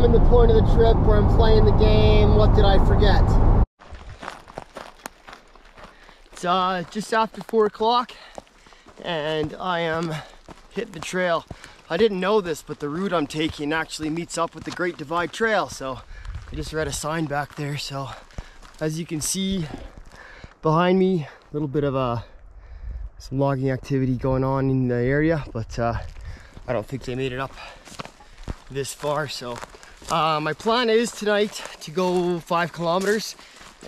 in the point of the trip where I'm playing the game. What did I forget? It's just after 4 o'clock and I am hitting the trail. I didn't know this, but the route I'm taking actually meets up with the Great Divide Trail. So I just read a sign back there. So as you can see behind me, a little bit of some logging activity going on in the area, but I don't think they made it up this far. So my plan is tonight to go 5 kilometers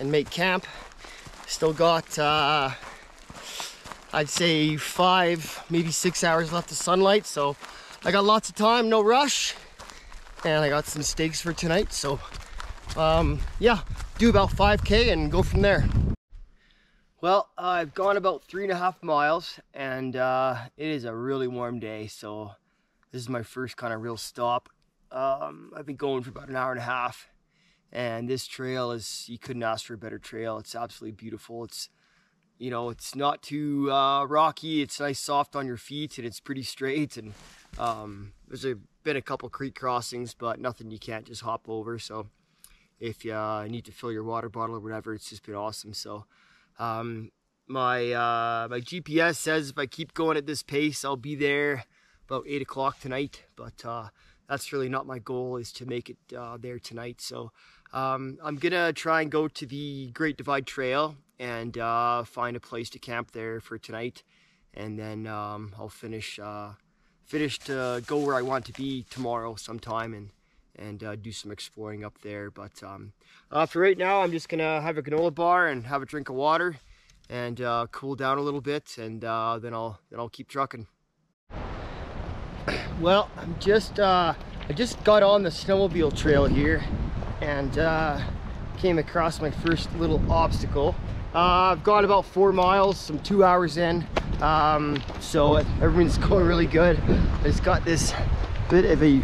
and make camp. Still got I'd say 5 maybe 6 hours left of sunlight, so I got lots of time, no rush, and I got some steaks for tonight. So yeah, do about 5K and go from there. Well, I've gone about 3.5 miles and it is a really warm day, so this is my first kind of real stop. I've been going for about an hour and a half, and this trail is, you couldn't ask for a better trail. It's absolutely beautiful. It's, you know, it's not too rocky. It's nice soft on your feet, and it's pretty straight. And there's been a couple creek crossings, but nothing you can't just hop over. So if you need to fill your water bottle or whatever, it's just been awesome. So my GPS says if I keep going at this pace, I'll be there about 8 o'clock tonight. But that's really not my goal, is to make it there tonight. So I'm gonna try and go to the Great Divide Trail and find a place to camp there for tonight, and then I'll finish to go where I want to be tomorrow sometime and do some exploring up there. But for right now, I'm just gonna have a granola bar and have a drink of water and cool down a little bit, and then I'll keep trucking. Well, I just got on the snowmobile trail here and came across my first little obstacle. I've gone about 4 miles, I'm 2 hours in, so everything's going really good. I just got this bit of a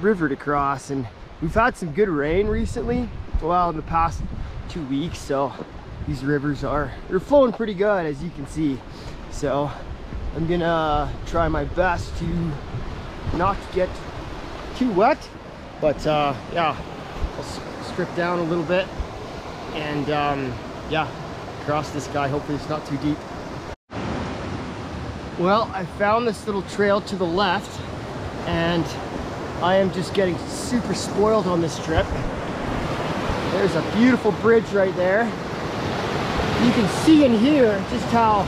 river to cross, and we've had some good rain recently, well, in the past 2 weeks, so these rivers they're flowing pretty good, as you can see. So I'm gonna try my best to not get too wet, but yeah, I'll strip down a little bit and yeah, cross this guy. Hopefully it's not too deep. Well, I found this little trail to the left, and I am just getting super spoiled on this trip. There's a beautiful bridge right there. You can see in here just how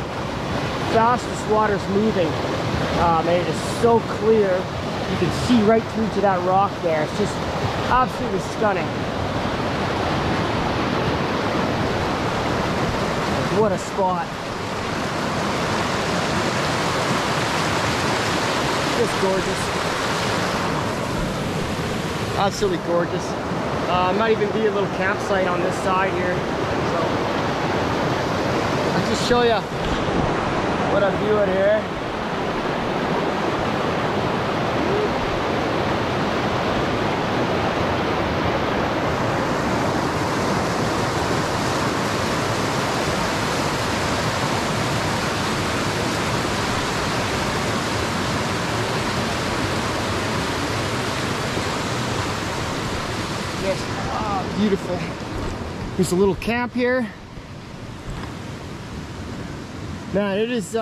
fast this water's moving. And it is so clear. You can see right through to that rock there. It's just absolutely stunning. What a spot. Just gorgeous. Absolutely gorgeous. Might even be a little campsite on this side here. So I'll just show you what I'm viewing here. Beautiful. There's a little camp here. Man, it is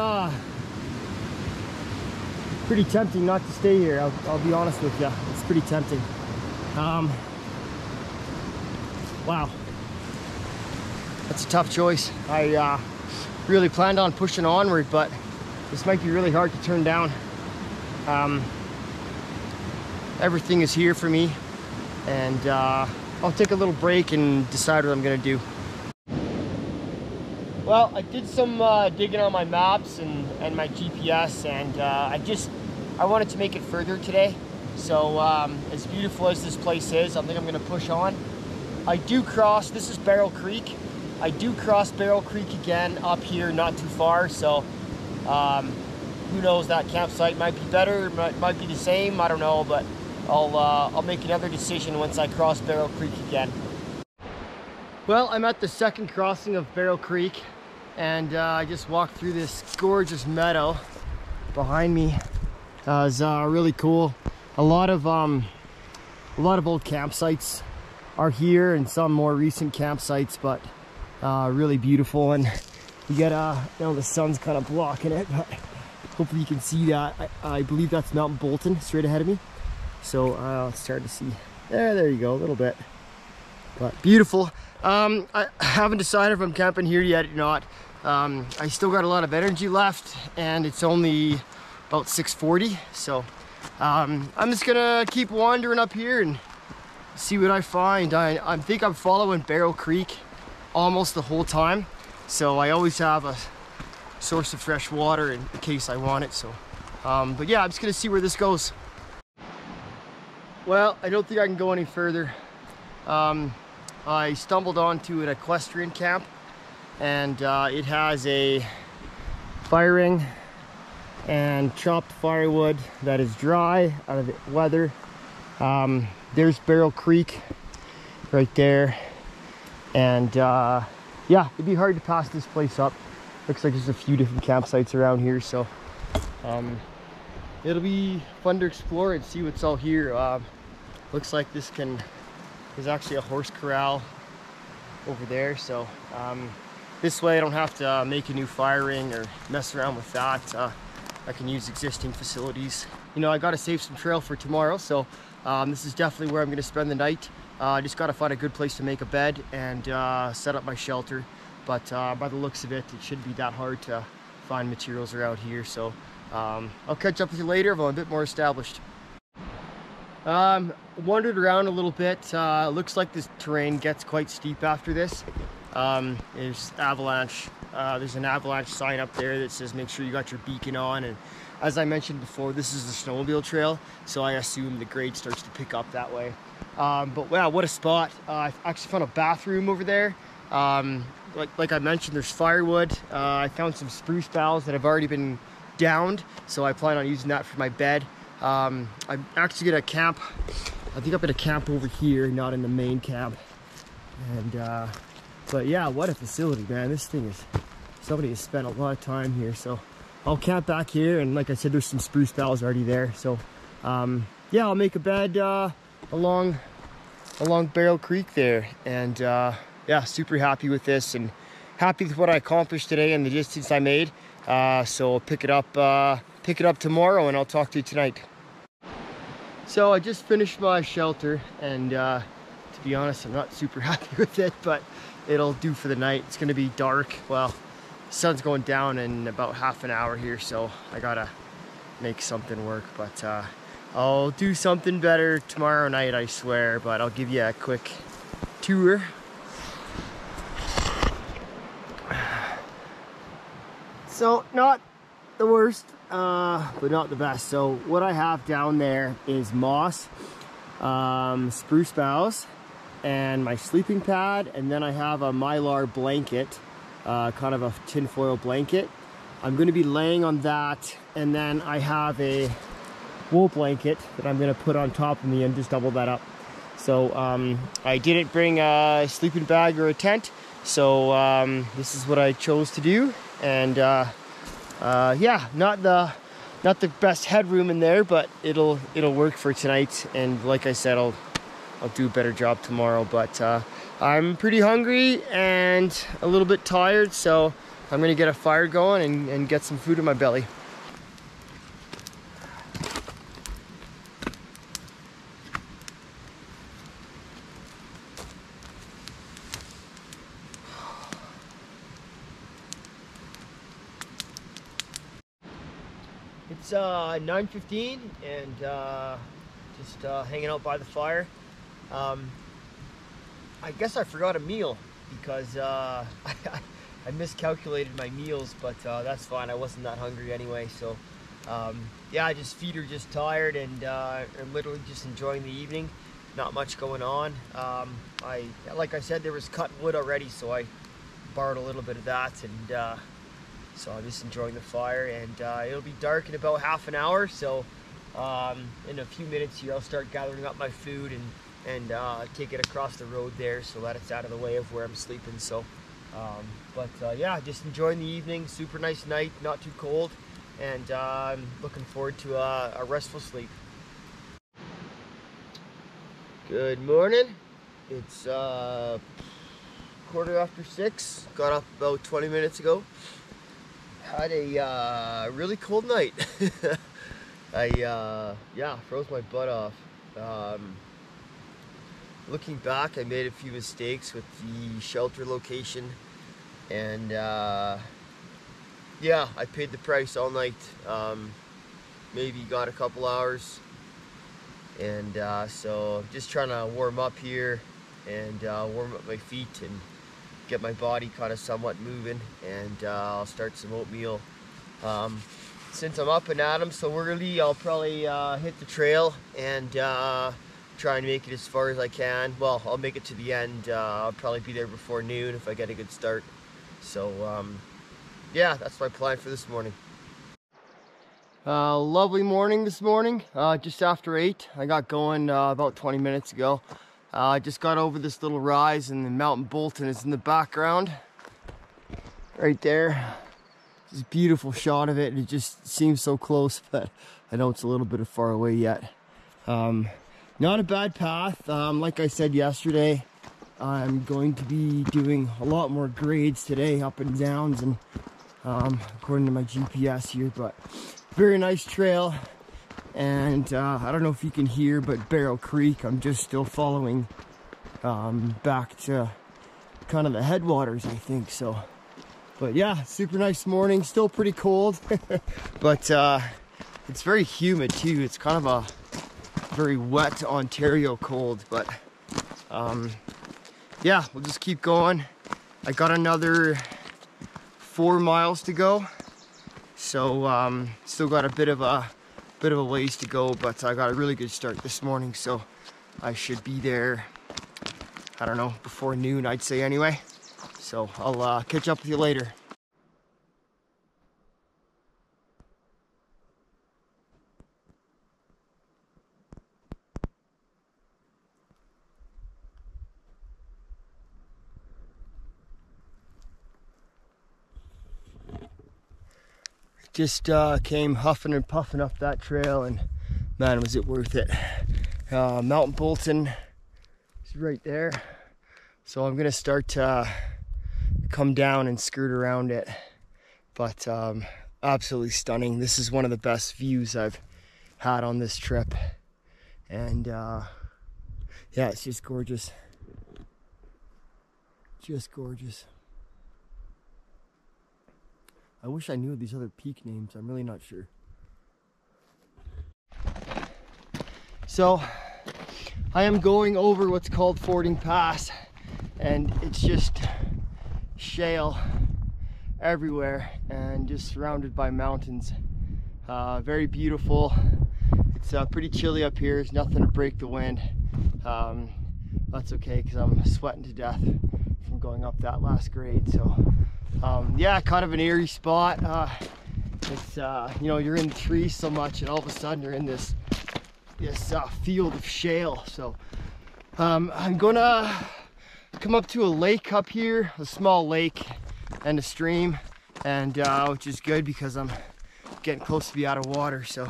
pretty tempting not to stay here. I'll be honest with you. It's pretty tempting. Wow. That's a tough choice. I really planned on pushing onward, but this might be really hard to turn down. Everything is here for me, and I'll take a little break and decide what I'm gonna do. Well, I did some digging on my maps and my GPS, and I wanted to make it further today. So as beautiful as this place is, I think I'm gonna push on. I do cross, this is Baril Creek. I do cross Baril Creek again up here, not too far. So who knows, that campsite might be better, might be the same, I don't know, but I'll make another decision once I cross Baril Creek again. Well, I'm at the second crossing of Baril Creek, and I just walked through this gorgeous meadow behind me. It's really cool. A lot of a lot of old campsites are here and some more recent campsites, but really beautiful. And you get you know, the sun's kind of blocking it, but hopefully you can see that. I believe that's Mount Bolton straight ahead of me. So it's starting to see there you go, a little bit, but beautiful. I haven't decided if I'm camping here yet or not. I still got a lot of energy left and it's only about 6:40, so I'm just gonna keep wandering up here and see what I find. I think I'm following Baril Creek almost the whole time, so I always have a source of fresh water in case I want it. So but yeah, I'm just gonna see where this goes. Well, I don't think I can go any further. I stumbled onto an equestrian camp, and it has a fire ring and chopped firewood that is dry out of the weather. There's Baril Creek right there, and yeah, it'd be hard to pass this place up. Looks like there's a few different campsites around here, so it'll be fun to explore and see what's all here. Looks like there's actually a horse corral over there, so this way I don't have to make a new fire ring or mess around with that. I can use existing facilities. You know, I gotta save some trail for tomorrow, so this is definitely where I'm gonna spend the night. I just gotta find a good place to make a bed and set up my shelter. But by the looks of it, it shouldn't be that hard to find materials around here. So I'll catch up with you later when I'm a bit more established. Wandered around a little bit. Looks like this terrain gets quite steep after this. There's avalanche. There's an avalanche sign up there that says make sure you got your beacon on. And as I mentioned before, this is the snowmobile trail, so I assume the grade starts to pick up that way. But wow, what a spot. I actually found a bathroom over there. Like I mentioned, there's firewood. I found some spruce boughs that have already been downed, so I plan on using that for my bed. I'm actually gonna camp. I think I'm gonna camp over here, not in the main camp. And but yeah, what a facility, man. This thing is, somebody has spent a lot of time here. So I'll camp back here, and like I said, there's some spruce boughs already there. So yeah, I'll make a bed along Baril Creek there. And yeah, super happy with this and happy with what I accomplished today and the distance I made. So I'll pick it up tomorrow, and I'll talk to you tonight. So I just finished my shelter, and to be honest, I'm not super happy with it, but it'll do for the night. It's gonna be dark. Well, the sun's going down in about half an hour here, so I gotta make something work. But I'll do something better tomorrow night, I swear. But I'll give you a quick tour. So not the worst, but not the best. So what I have down there is moss, spruce boughs, and my sleeping pad, and then I have a mylar blanket, kind of a tinfoil blanket. I'm going to be laying on that, and then I have a wool blanket that I'm going to put on top of me and just double that up. So I didn't bring a sleeping bag or a tent, so this is what I chose to do. And yeah, not the best headroom in there, but it'll work for tonight. And like I said, I'll do a better job tomorrow. But I'm pretty hungry and a little bit tired, so I'm gonna get a fire going and get some food in my belly. It's 9:15 and just hanging out by the fire. I guess I forgot a meal because I miscalculated my meals, but that's fine. I wasn't that hungry anyway. So yeah, feet are just tired, and I'm literally just enjoying the evening. Not much going on. Like I said, there was cut wood already, so I borrowed a little bit of that, and so I'm just enjoying the fire. And it'll be dark in about half an hour, so in a few minutes here I'll start gathering up my food and take it across the road there so that it's out of the way of where I'm sleeping. So yeah, just enjoying the evening. Super nice night, not too cold, and I'm looking forward to a restful sleep. Good morning. It's 6:15. Got up about 20 minutes ago. Had a really cold night. I froze my butt off. Looking back, I made a few mistakes with the shelter location, and yeah, I paid the price all night. Maybe got a couple hours. And so just trying to warm up here and warm up my feet and get my body kind of somewhat moving, and I'll start some oatmeal. Since I'm up and at 'em so early, I'll probably hit the trail and try and make it as far as I can. Well, I'll make it to the end. I'll probably be there before noon if I get a good start. So yeah, that's my plan for this morning. Lovely morning this morning, just after 8. I got going about 20 minutes ago. I just got over this little rise, and the Mountain Bolton is in the background. Right there. Just a beautiful shot of it. It just seems so close, but I know it's a little bit far away yet. Not a bad path. Like I said yesterday, I'm going to be doing a lot more grades today, up and downs, and according to my GPS here, but very nice trail. And I don't know if you can hear, but Baril Creek, I'm just still following back to kind of the headwaters, I think. So, but yeah, super nice morning. Still pretty cold, but it's very humid too. It's kind of a very wet Ontario cold, but yeah, we'll just keep going. I got another 4 miles to go. So still got a bit of a ways to go, but I got a really good start this morning, so I should be there, I don't know, before noon, I'd say anyway. So I'll catch up with you later. Just came huffing and puffing up that trail, and man, was it worth it. Mountain Bolton is right there, so I'm gonna start to come down and skirt around it, but absolutely stunning. This is one of the best views I've had on this trip, and yeah, it's just gorgeous. Just gorgeous. I wish I knew these other peak names. I'm really not sure. So I am going over what's called Fording Pass, and it's just shale everywhere and just surrounded by mountains. Very beautiful. It's pretty chilly up here. There's nothing to break the wind. That's okay, because I'm sweating to death from going up that last grade. So yeah, kind of an eerie spot. It's you know, you're in the trees so much, and all of a sudden you're in this field of shale. So I'm gonna come up to a lake up here, a small lake and a stream, and which is good because I'm getting close to be out of water. So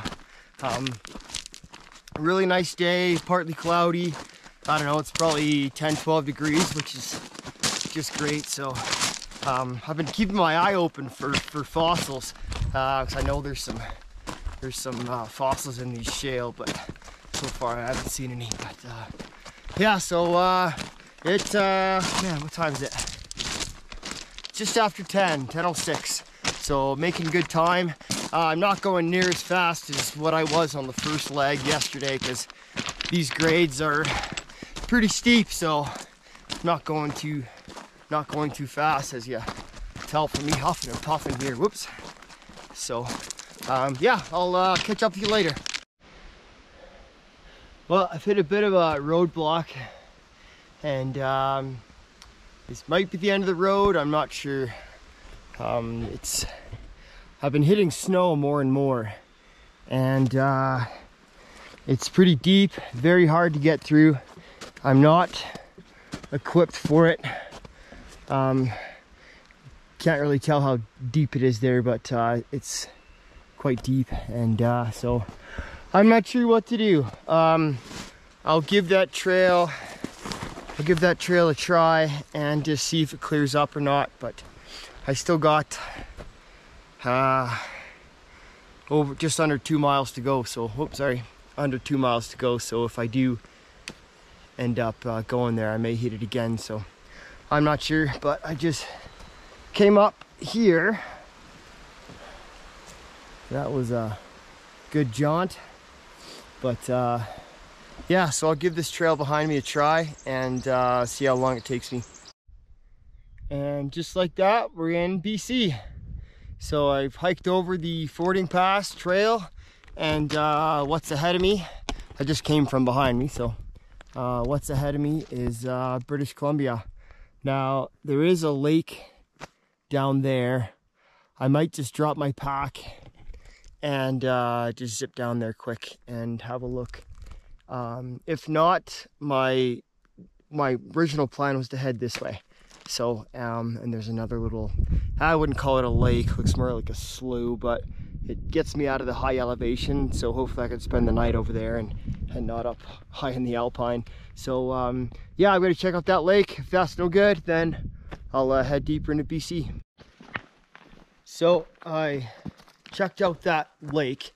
really nice day, partly cloudy. I don't know, it's probably 10-12 degrees, which is just great. So I've been keeping my eye open for fossils, because I know there's some fossils in these shale, but so far I haven't seen any. But yeah, so man, what time is it? Just after 10:06. So making good time. I'm not going near as fast as what I was on the first leg yesterday, because these grades are pretty steep. So not going too fast, as you tell from me huffing and puffing here. Whoops. So yeah, I'll catch up with you later. Well, I've hit a bit of a roadblock, and this might be the end of the road. I'm not sure. I've been hitting snow more and more, and it's pretty deep, very hard to get through. I'm not equipped for it. Can't really tell how deep it is there, but it's quite deep, and so I'm not sure what to do. I'll give that trail a try and just see if it clears up or not. But I still got over just under 2 miles to go. So, oops, sorry, under 2 miles to go. So if I do end up going there, I may hit it again. So I'm not sure, but I just came up here. That was a good jaunt, but yeah, so I'll give this trail behind me a try and see how long it takes me. And just like that, we're in BC. So I've hiked over the Fording Pass trail, and what's ahead of me, I just came from behind me, so what's ahead of me is British Columbia. Now, there is a lake down there. I might just drop my pack and just zip down there quick and have a look. If not, my original plan was to head this way. So, and there's another little, I wouldn't call it a lake, looks more like a slough, but it gets me out of the high elevation, so hopefully I could spend the night over there and not up high in the Alpine. So yeah, I'm gonna check out that lake. If that's no good, then I'll head deeper into BC. So I checked out that lake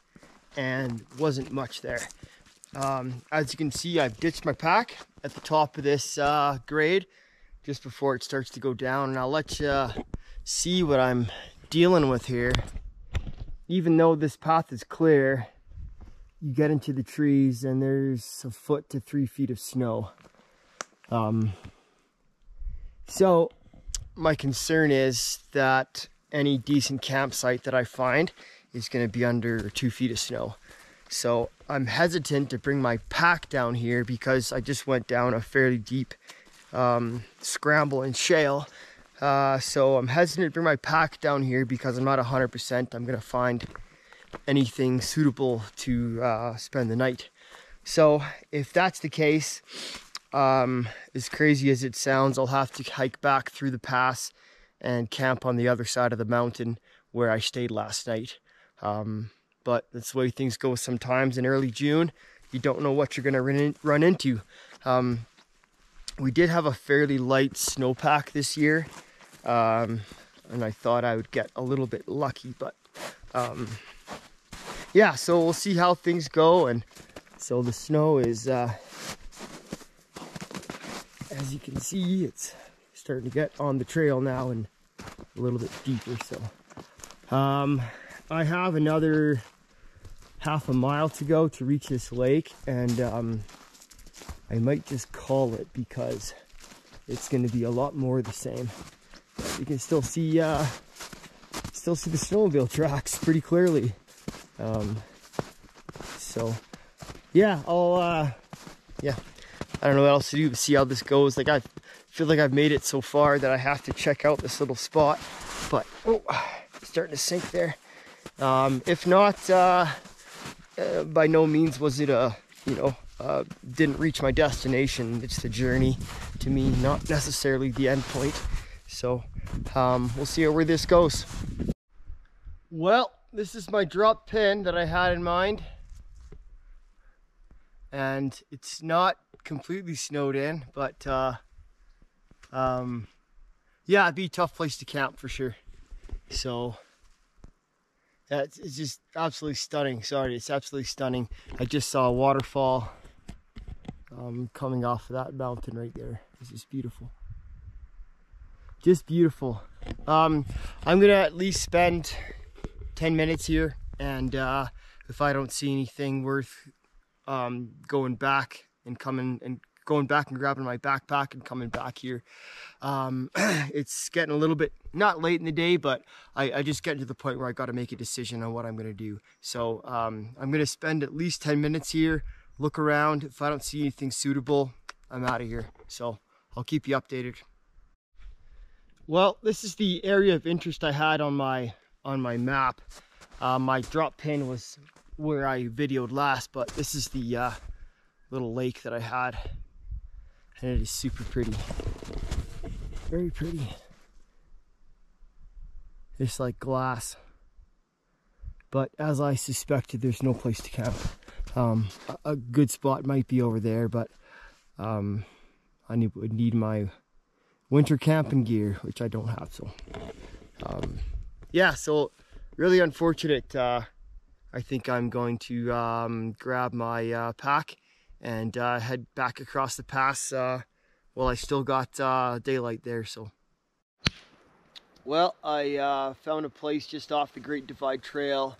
and wasn't much there. As you can see, I've ditched my pack at the top of this grade just before it starts to go down, and I'll let you see what I'm dealing with here. Even though this path is clear, you get into the trees and there's 1 foot to 3 feet of snow. So my concern is that any decent campsite that I find is going to be under 2 feet of snow. So I'm hesitant to bring my pack down here because I just went down a fairly deep scramble and shale. So I'm hesitant to bring my pack down here because I'm not 100% I'm going to find anything suitable to spend the night. So if that's the case, as crazy as it sounds, I'll have to hike back through the pass and camp on the other side of the mountain where I stayed last night. But that's the way things go sometimes in early June. You don't know what you're going to run into. We did have a fairly light snowpack this year, and I thought I would get a little bit lucky, but yeah, so we'll see how things go. And so the snow is, as you can see, it's starting to get on the trail now and a little bit deeper. So I have another half a mile to go to reach this lake, and I might just call it because it's going to be a lot more of the same. But you can still see the snowmobile tracks pretty clearly. So yeah, yeah, I don't know what else to do but see how this goes. Like, I feel like I've made it so far that I have to check out this little spot, but oh, it's starting to sink there. If not, by no means was it a, didn't reach my destination. It's the journey to me, not necessarily the end point. So we'll see where this goes. Well, this is my drop pin that I had in mind, and it's not completely snowed in, but yeah, it'd be a tough place to camp for sure. So it's just absolutely stunning. Sorry, it's absolutely stunning. I just saw a waterfall coming off of that mountain right there. It's just beautiful. Just beautiful. I'm gonna at least spend 10 minutes here, and if I don't see anything worth going back and grabbing my backpack and coming back here. It's getting a little bit, not late in the day, but I just get to the point where I got to make a decision on what I'm going to do. So I'm going to spend at least 10 minutes here, look around. If I don't see anything suitable, I'm out of here. So I'll keep you updated. Well, this is the area of interest I had on my map. My drop pin was where I videoed last, but this is the little lake that I had, and it is super pretty. Very pretty. It's like glass, but as I suspected, there's no place to camp. A good spot might be over there, but I would need my winter camping gear, which I don't have. So yeah, so really unfortunate. I think I'm going to grab my pack and head back across the pass while I still got daylight there. So, well, I found a place just off the Great Divide Trail.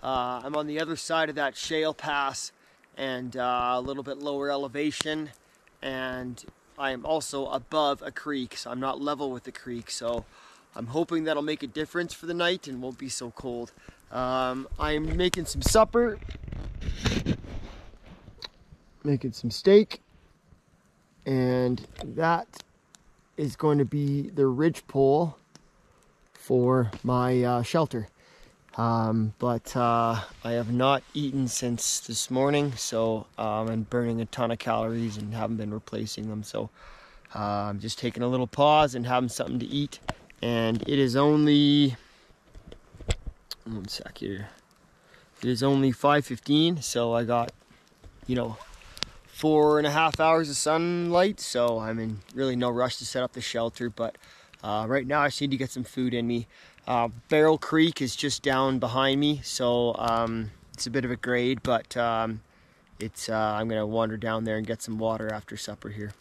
I'm on the other side of that shale pass and a little bit lower elevation, and I am also above a creek, so I'm not level with the creek. So I'm hoping that'll make a difference for the night and won't be so cold. I'm making some supper, making some steak, and that is going to be the ridge pole for my shelter. But I have not eaten since this morning, so I'm burning a ton of calories and haven't been replacing them. So I'm just taking a little pause and having something to eat. And it is only, one sec here, it is only 5:15, so I got, 4.5 hours of sunlight, so I'm in really no rush to set up the shelter. But right now I just need to get some food in me. Baril Creek is just down behind me, so it's a bit of a grade, but I'm gonna wander down there and get some water after supper here.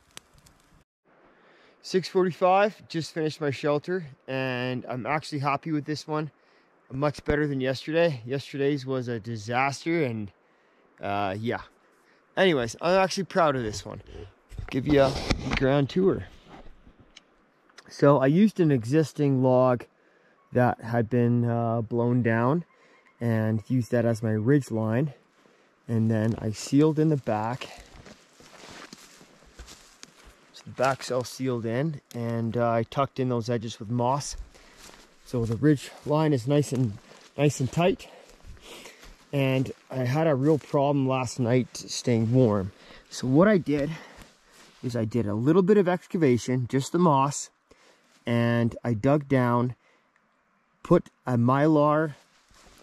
6:45, just finished my shelter, and I'm actually happy with this one. Much better than yesterday. Yesterday's was a disaster, and yeah. Anyways, I'm actually proud of this one. Give you a grand tour. So I used an existing log that had been blown down and used that as my ridge line, and then I sealed in the back. So the back's all sealed in, and I tucked in those edges with moss, so the ridge line is nice and tight. And I had a real problem last night staying warm, so what I did is I did a little bit of excavation, just the moss, and I dug down, put a mylar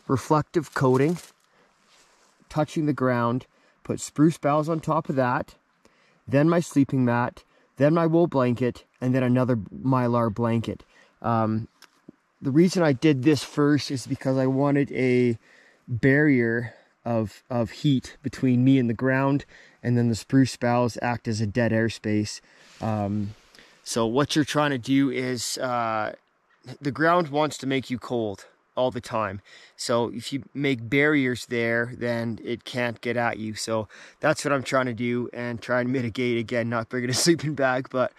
reflective coating touching the ground, put spruce boughs on top of that, then my sleeping mat, then my wool blanket, and then another mylar blanket. The reason I did this first is because I wanted a barrier of heat between me and the ground, and then the spruce boughs act as a dead air space. So what you're trying to do is the ground wants to make you cold all the time. So if you make barriers there, then it can't get at you. So that's what I'm trying to do and try and mitigate. Again, not bringing a sleeping bag, but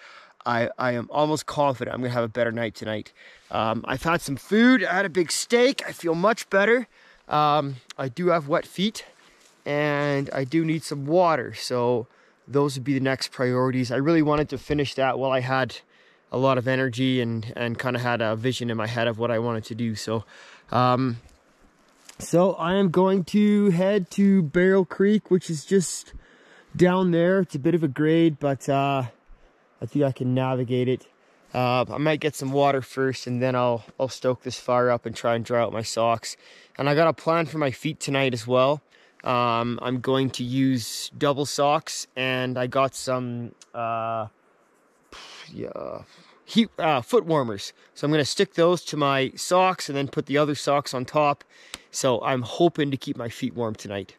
I am almost confident I'm gonna have a better night tonight. I've had some food. I had a big steak. I feel much better. I do have wet feet, and I do need some water. So those would be the next priorities. I really wanted to finish that while I had a lot of energy and kind of had a vision in my head of what I wanted to do. So so I am going to head to Baril Creek, which is just down there. It's a bit of a grade, but I think I can navigate it. I might get some water first, and then I'll stoke this fire up and try and dry out my socks. And I got a plan for my feet tonight as well. I'm going to use double socks, and I got some foot warmers. So I'm going to stick those to my socks and then put the other socks on top. So I'm hoping to keep my feet warm tonight.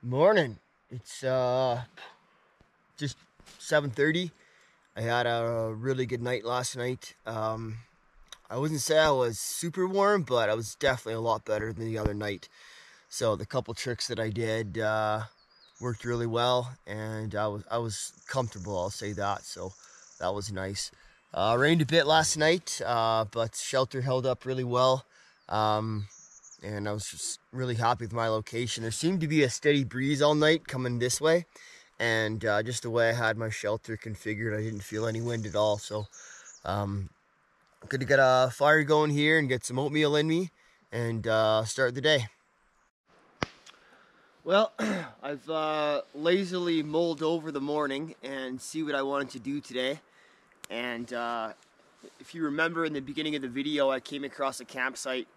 Morning. It's just 7:30. I had a really good night last night. I wouldn't say I was super warm, but I was definitely a lot better than the other night. So the couple tricks that I did worked really well, and I was comfortable, I'll say that. So that was nice. Rained a bit last night, but shelter held up really well. And I was just really happy with my location. There seemed to be a steady breeze all night coming this way. And just the way I had my shelter configured, I didn't feel any wind at all. So good to get a fire going here and get some oatmeal in me and start the day. Well, I've lazily mulled over the morning and see what I wanted to do today. And if you remember in the beginning of the video, I came across a campsite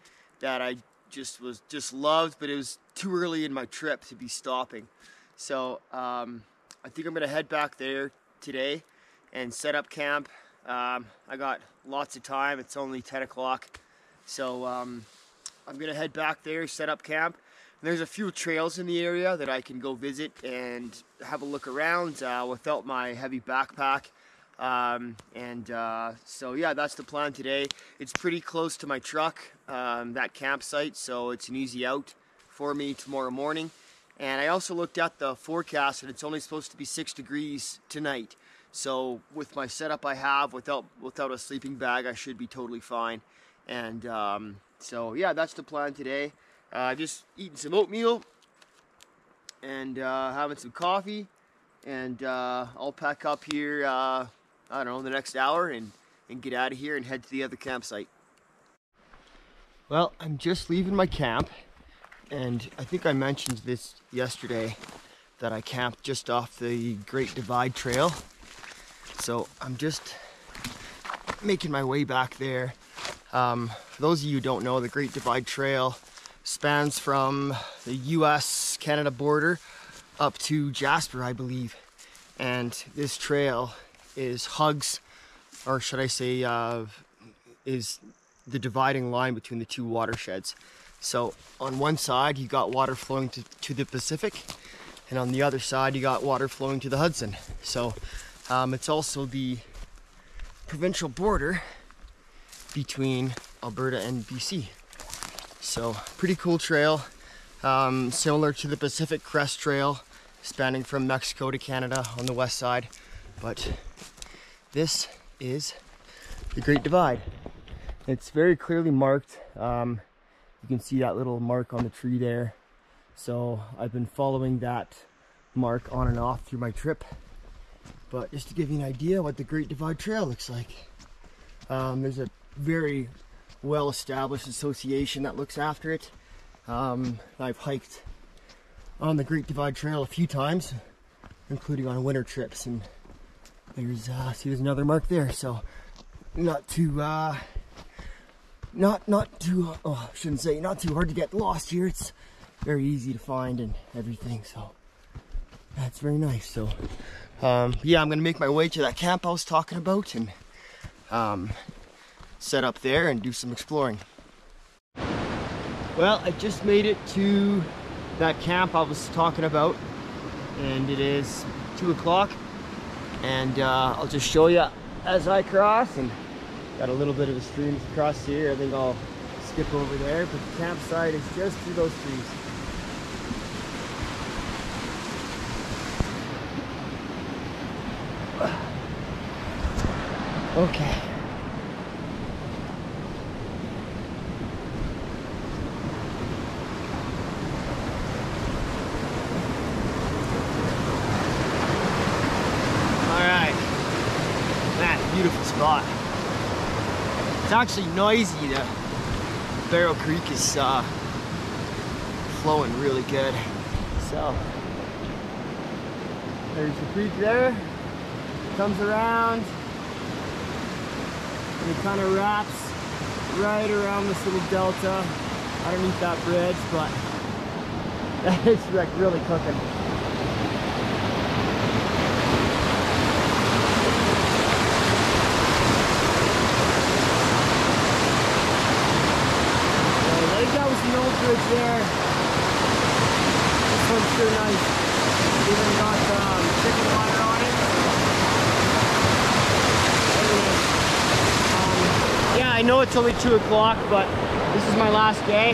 that I just loved, but it was too early in my trip to be stopping. So I think I'm gonna head back there today and set up camp. I got lots of time. It's only 10 o'clock. So I'm gonna head back there, set up camp. And there's a few trails in the area that I can go visit and have a look around without my heavy backpack. So yeah, that's the plan today. It's pretty close to my truck, that campsite, so it's an easy out for me tomorrow morning. And I also looked at the forecast, and it's only supposed to be 6 degrees tonight. So with my setup I have, without a sleeping bag, I should be totally fine. And so yeah, that's the plan today. Just eating some oatmeal and having some coffee, and I'll pack up here, I don't know, the next hour and get out of here and head to the other campsite. Well, I'm just leaving my camp, and I think I mentioned this yesterday that I camped just off the Great Divide Trail. So I'm just making my way back there. For those of you who don't know, the Great Divide Trail spans from the US-Canada border up to Jasper, I believe. And this trail hugs, or should I say, is the dividing line between the two watersheds. So on one side you got water flowing to the Pacific, and on the other side you got water flowing to the Hudson. So it's also the provincial border between Alberta and BC. So pretty cool trail, similar to the Pacific Crest Trail, spanning from Mexico to Canada on the west side. But this is the Great Divide. It's very clearly marked. You can see that little mark on the tree there. So I've been following that mark on and off through my trip. But just to give you an idea what the Great Divide Trail looks like. There's a very well-established association that looks after it. I've hiked on the Great Divide Trail a few times, including on winter trips, and there's there's another mark there. So not too hard to get lost here. It's very easy to find and everything, so that's very nice. So yeah, I'm gonna make my way to that camp I was talking about and set up there and do some exploring. Well, I just made it to that camp I was talking about, and it is 2 o'clock, and I'll just show you as I cross. And got a little bit of a stream across here. I think I'll skip over there, but the campsite is just through those trees. Okay. Beautiful spot. It's actually noisy. The Baril Creek is flowing really good. So there's the creek there. It comes around and it kind of wraps right around this little delta underneath that bridge, but it's like really cooking. The old bridge there. This one's sure nice. Even got chicken water on it. Anyway, yeah, I know it's only 2 o'clock, but this is my last day,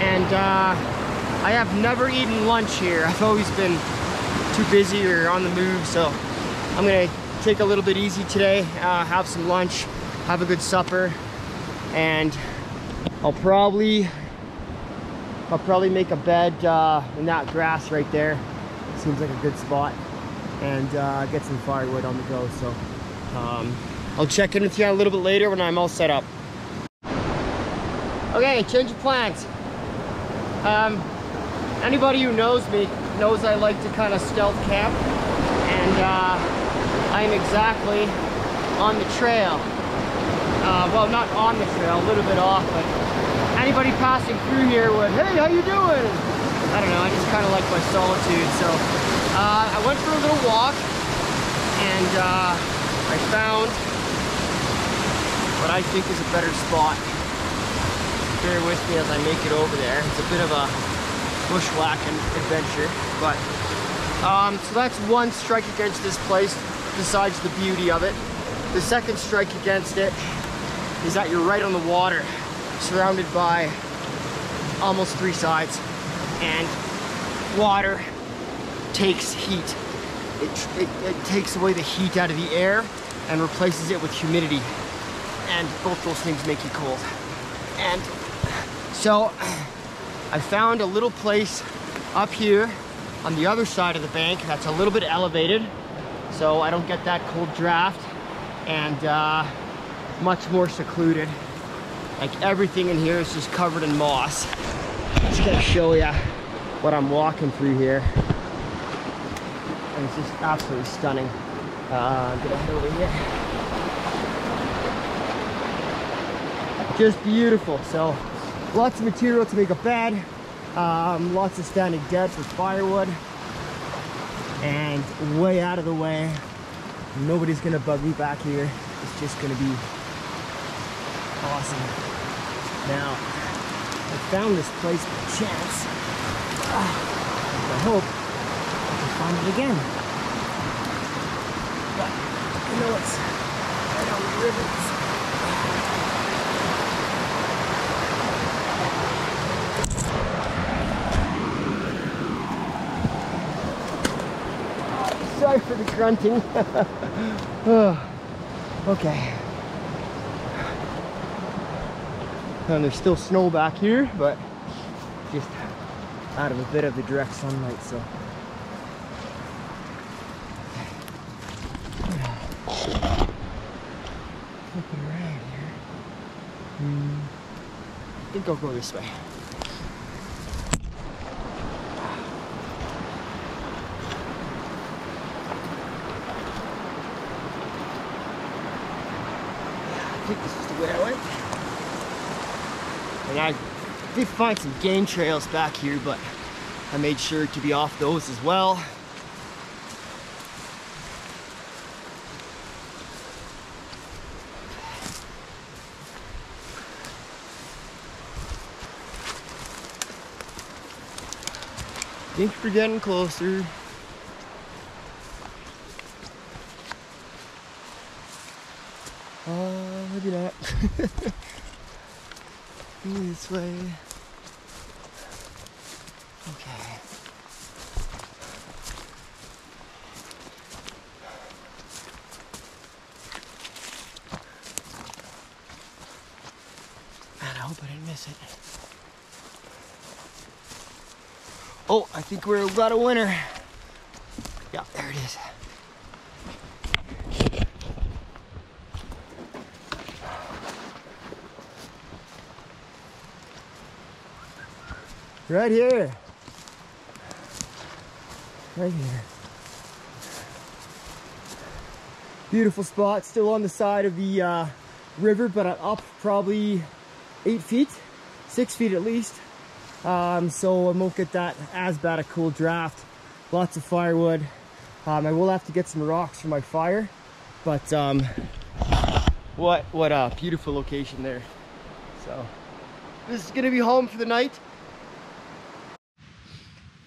and I have never eaten lunch here. I've always been too busy or on the move, so I'm gonna take a little bit easy today, have some lunch, have a good supper, and I'll probably make a bed in that grass right there. Seems like a good spot, and get some firewood on the go. So I'll check in with you a little bit later when I'm all set up. Okay, change of plans. Anybody who knows me knows I like to kind of stealth camp, and I'm exactly on the trail. Well, not on the trail, a little bit off, but anybody passing through here would, hey, how you doing? I don't know, I just kind of like my solitude. So I went for a little walk and I found what I think is a better spot. Bear with me as I make it over there. It's a bit of a bushwhacking adventure, but so that's one strike against this place besides the beauty of it. The second strike against it is that you're right on the water, surrounded by almost three sides, and water takes heat. It takes away the heat out of the air and replaces it with humidity, and both those things make you cold. And so I found a little place up here on the other side of the bank that's a little bit elevated, so I don't get that cold draft, and much more secluded. Like everything in here is just covered in moss. Just gonna show you what I'm walking through here. And it's just absolutely stunning. I'm gonna head over here. Just beautiful. So lots of material to make a bed. Lots of standing dead for firewood. And way out of the way. Nobody's gonna bug me back here. It's just gonna be awesome. Now, I found this place by chance. I hope I can find it again. But you know it's right on the river. Sorry for the grunting. Okay. And there's still snow back here, but just out of a bit of the direct sunlight, so. Looking around here. I think I'll go this way. I think this is the way I went. And I did find some game trails back here, but I made sure to be off those as well. I think we're getting closer. Maybe not. This way. Okay. Man, I hope I didn't miss it. Oh, I think we're about a winner. Yeah, there it is. Right here. Right here. Beautiful spot, still on the side of the river, but up probably 8 feet, 6 feet at least. So I won't get that as bad a cool draft. Lots of firewood. I will have to get some rocks for my fire, but what a beautiful location there. So this is gonna be home for the night.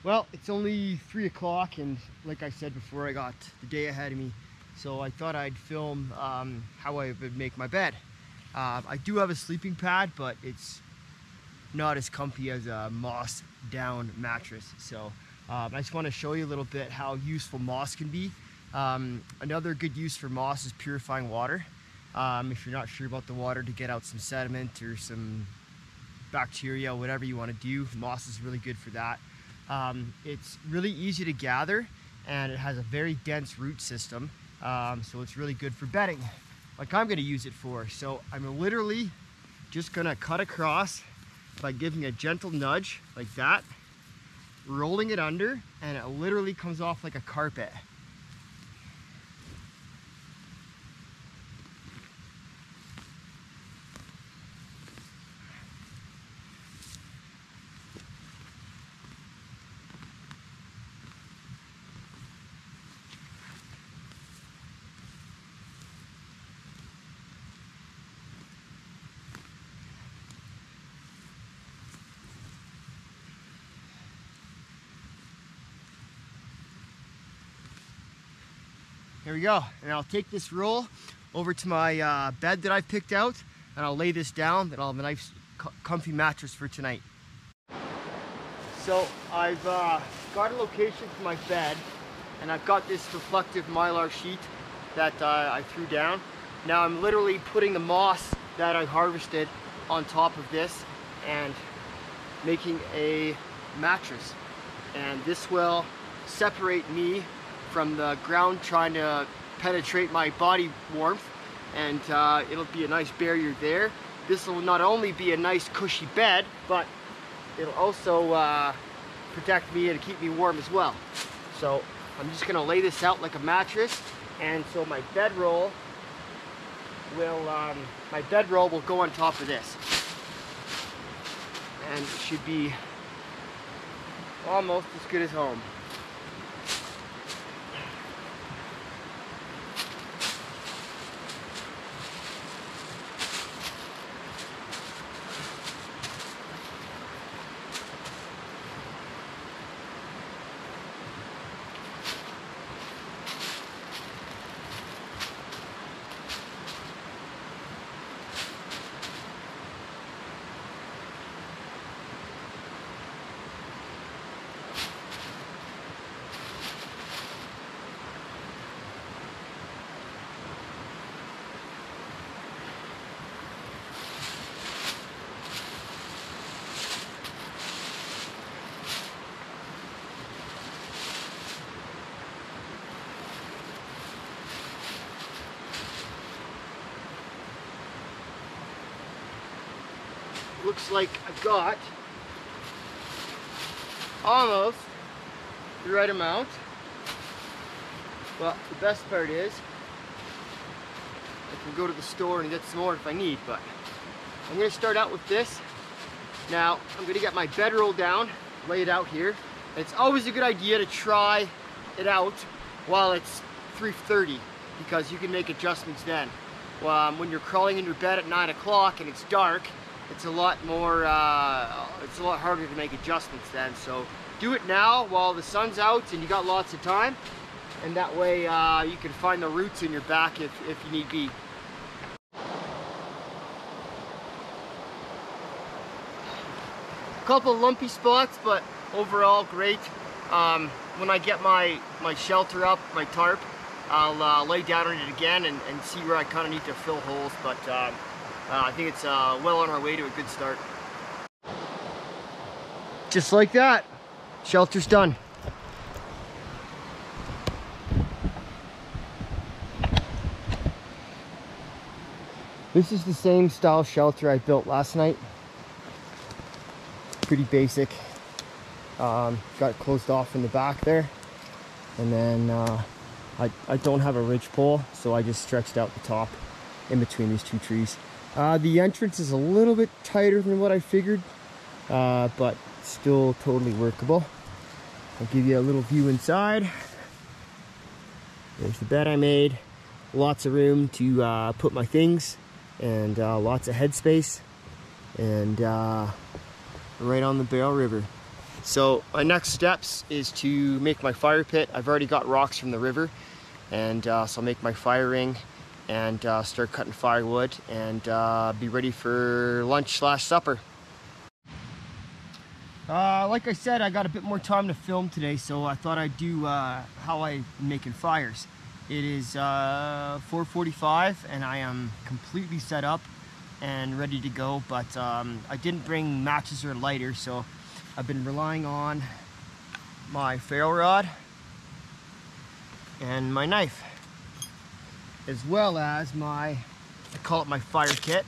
Well, it's only 3 o'clock, and like I said before, I got the day ahead of me. So I thought I'd film how I would make my bed. I do have a sleeping pad, but it's not as comfy as a moss down mattress. So I just want to show you a little bit how useful moss can be. Another good use for moss is purifying water. If you're not sure about the water, to get out some sediment or some bacteria, whatever you want to do, moss is really good for that. It's really easy to gather, and it has a very dense root system, so it's really good for bedding, like I'm going to use it for. So I'm literally just going to cut across by giving a gentle nudge like that, rolling it under, and it literally comes off like a carpet. here we go. And I'll take this roll over to my bed that I've picked out, and I'll lay this down, then I'll have a nice comfy mattress for tonight. So I've got a location for my bed, and I've got this reflective mylar sheet that I threw down. Now I'm literally putting the moss that I harvested on top of this and making a mattress. And this will separate me from the ground trying to penetrate my body warmth, and it'll be a nice barrier there. This will not only be a nice cushy bed, but it'll also protect me and keep me warm as well. So I'm just gonna lay this out like a mattress, and so my bedroll will go on top of this, and it should be almost as good as home. Looks like I've got almost the right amount. But the best part is I can go to the store and get some more if I need, but I'm going to start out with this. Now I'm going to get my bedroll down, lay it out here. And it's always a good idea to try it out while it's 3:30, because you can make adjustments then. When you're crawling in your bed at 9 o'clock and it's dark, it's a lot harder to make adjustments then. So do it now while the sun's out and you got lots of time, and that way you can find the roots in your back if you need be. A couple lumpy spots, but overall great. When I get my shelter up, my tarp, I'll lay down on it again and see where I kind of need to fill holes, but I think it's well on our way to a good start. Just like that, shelter's done. This is the same style shelter I built last night. Pretty basic. Got it closed off in the back there, and then I don't have a ridge pole, so I just stretched out the top in between these two trees. The entrance is a little bit tighter than what I figured, but still totally workable. I'll give you a little view inside. There's the bed I made. Lots of room to put my things, and lots of headspace, and right on the Baril River. So my next steps is to make my fire pit. I've already got rocks from the river, and so I'll make my fire ring and start cutting firewood and be ready for lunch/supper. Like I said, I got a bit more time to film today, so I thought I'd do how I'm making fires. It is 4:45 and I am completely set up and ready to go, but I didn't bring matches or lighter, so I've been relying on my ferro rod and my knife, as well as I call it my fire kit.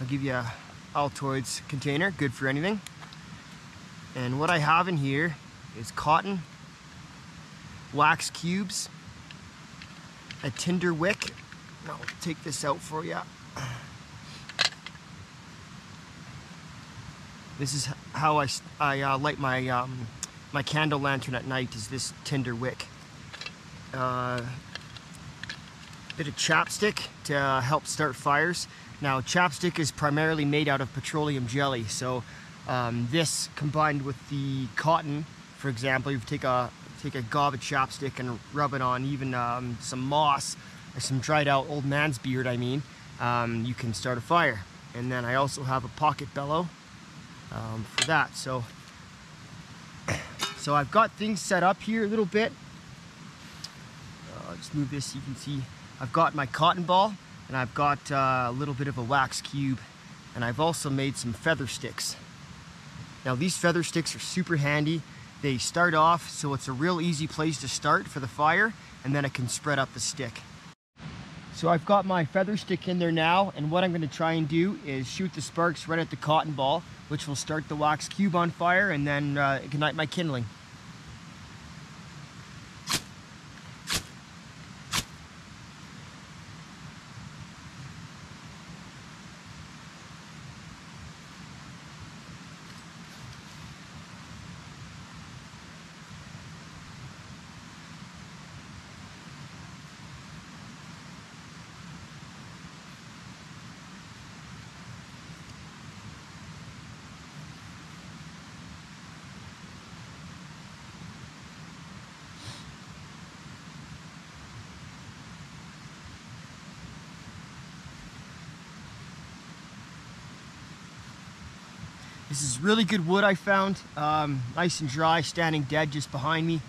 I'll give you a Altoids container, good for anything. And what I have in here is cotton, wax cubes, a tinder wick. I'll take this out for you. This is how I light my my candle lantern at night, is this tinder wick. Bit of chapstick to help start fires. Now chapstick is primarily made out of petroleum jelly, so this combined with the cotton, for example, you take a take a gob of chapstick and rub it on even some moss or some dried out old man's beard, I mean, you can start a fire. And then I also have a pocket bellow for that. So I've got things set up here a little bit. I'll just move this so you can see. I've got my cotton ball, and I've got a little bit of a wax cube, and I've also made some feather sticks. Now these feather sticks are super handy. They start off, so it's a real easy place to start for the fire, and then it can spread up the stick. So I've got my feather stick in there now, and what I'm going to try and do is shoot the sparks right at the cotton ball, which will start the wax cube on fire and then ignite my kindling. This is really good wood I found, nice and dry, standing dead just behind me,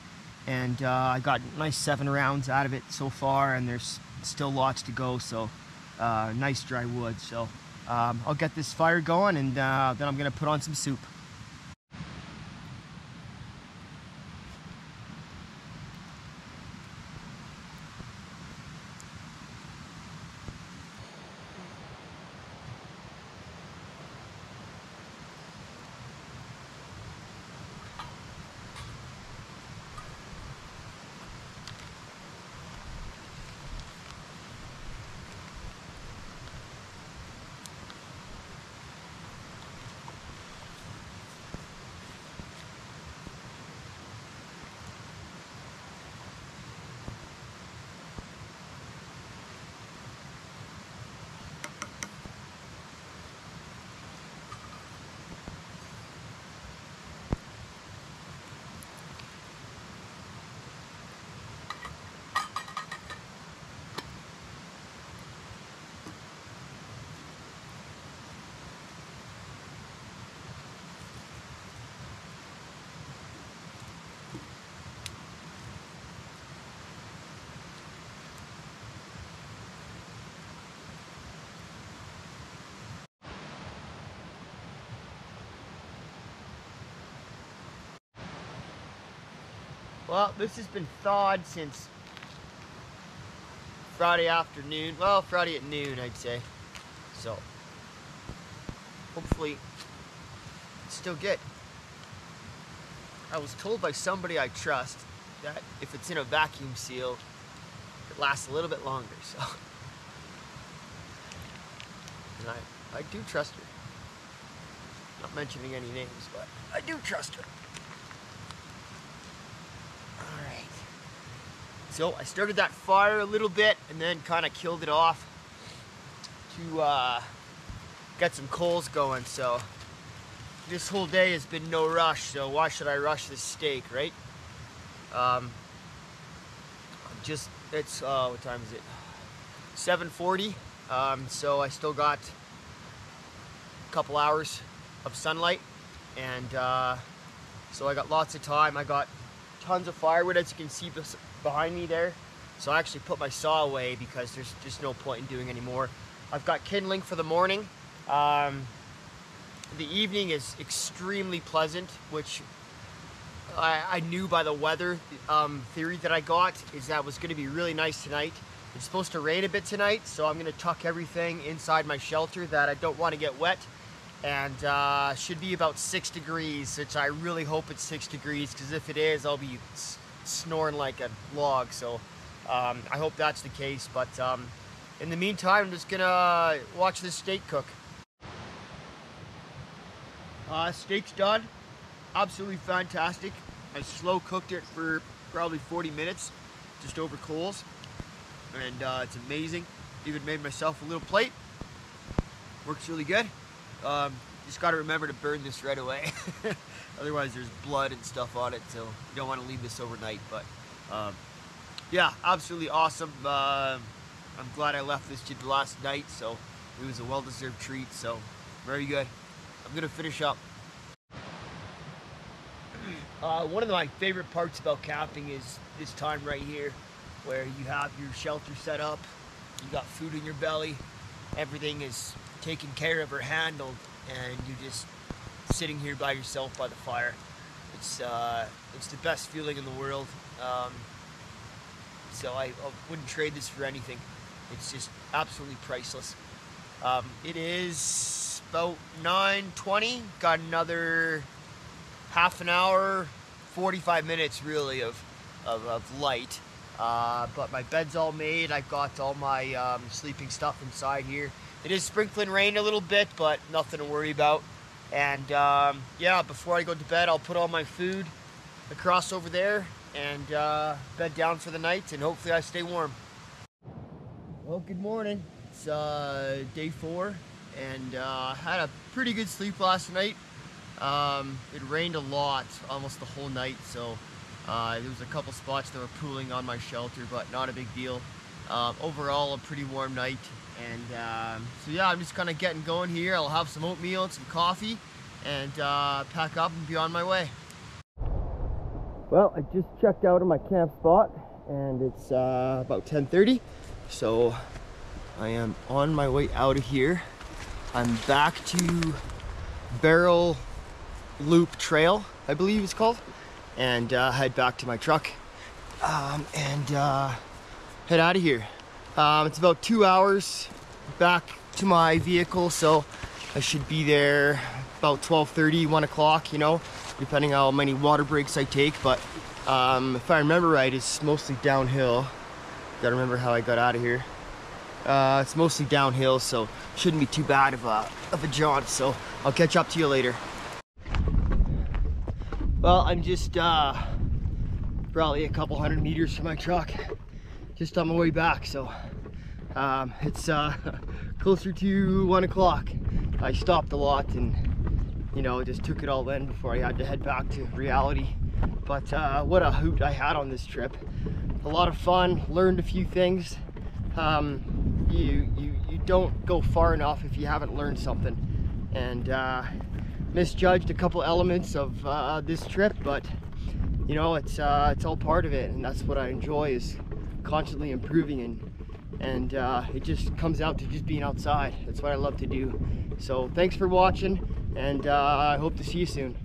and I got nice 7 rounds out of it so far, and there's still lots to go, so nice dry wood. So I'll get this fire going, and then I'm going to put on some soup. Well, this has been thawed since Friday afternoon. Well, Friday at noon, I'd say. So, hopefully, it's still good. I was told by somebody I trust that if it's in a vacuum seal, it lasts a little bit longer, so. And I do trust her. Not mentioning any names, but I do trust her. Alright. So I started that fire a little bit and then kind of killed it off to get some coals going. So this whole day has been no rush, so why should I rush this steak, right? It's what time is it? 7:40. So I still got a couple hours of sunlight, and so I got lots of time. I got tons of firewood, as you can see behind me there. So I actually put my saw away because there's just no point in doing any more. I've got kindling for the morning. The evening is extremely pleasant, which I knew by the weather theory that I got, is that it was going to be really nice tonight. It's supposed to rain a bit tonight, so I'm going to tuck everything inside my shelter that I don't want to get wet. And should be about 6 degrees, which I really hope it's 6 degrees, because if it is, I'll be snoring like a log. So I hope that's the case. But in the meantime, I'm just gonna watch this steak cook. Steak's done. Absolutely fantastic. I slow cooked it for probably 40 minutes, just over coals, and it's amazing. Even made myself a little plate. Works really good. Just got to remember to burn this right away. Otherwise there's blood and stuff on it, so you don't want to leave this overnight. But yeah, absolutely awesome. I'm glad I left this the last night, so it was a well-deserved treat, so very good. I'm gonna finish up. One of my favorite parts about camping is this time right here, where you have your shelter set up, you got food in your belly, everything is taken care of or handled, and you're just sitting here by yourself by the fire. It's the best feeling in the world. So I wouldn't trade this for anything. It's just absolutely priceless. It is about 9:20. Got another half an hour, 45 minutes really of light. But my bed's all made. I've got all my sleeping stuff inside here. It is sprinkling rain a little bit, but nothing to worry about. And yeah, before I go to bed, I'll put all my food across over there and bed down for the night, and hopefully I stay warm. Well, good morning. It's day 4, and had a pretty good sleep last night. It rained a lot, almost the whole night, so there was a couple spots that were pooling on my shelter, but not a big deal. Overall, a pretty warm night, and so yeah, I'm just kind of getting going here. I'll have some oatmeal and some coffee, and pack up and be on my way. Well, I just checked out of my camp spot, and it's about 10:30, so I am on my way out of here. I'm back to Baril Loop Trail, I believe it's called, and head back to my truck and head out of here. It's about 2 hours back to my vehicle, so I should be there about 12:30, 1 o'clock, you know, depending how many water breaks I take. But if I remember right, it's mostly downhill. Gotta remember how I got out of here. It's mostly downhill, so shouldn't be too bad of a jaunt, so I'll catch up to you later. Well, I'm just probably a couple hundred meters from my truck, just on my way back, so it's closer to 1 o'clock. I stopped a lot and, you know, just took it all in before I had to head back to reality. But what a hoot I had on this trip. A lot of fun, learned a few things. You don't go far enough if you haven't learned something. And misjudged a couple elements of this trip, but you know, it's all part of it, and that's what I enjoy, is constantly improving, and it just comes out to just being outside. That's what I love to do. So thanks for watching, and I hope to see you soon.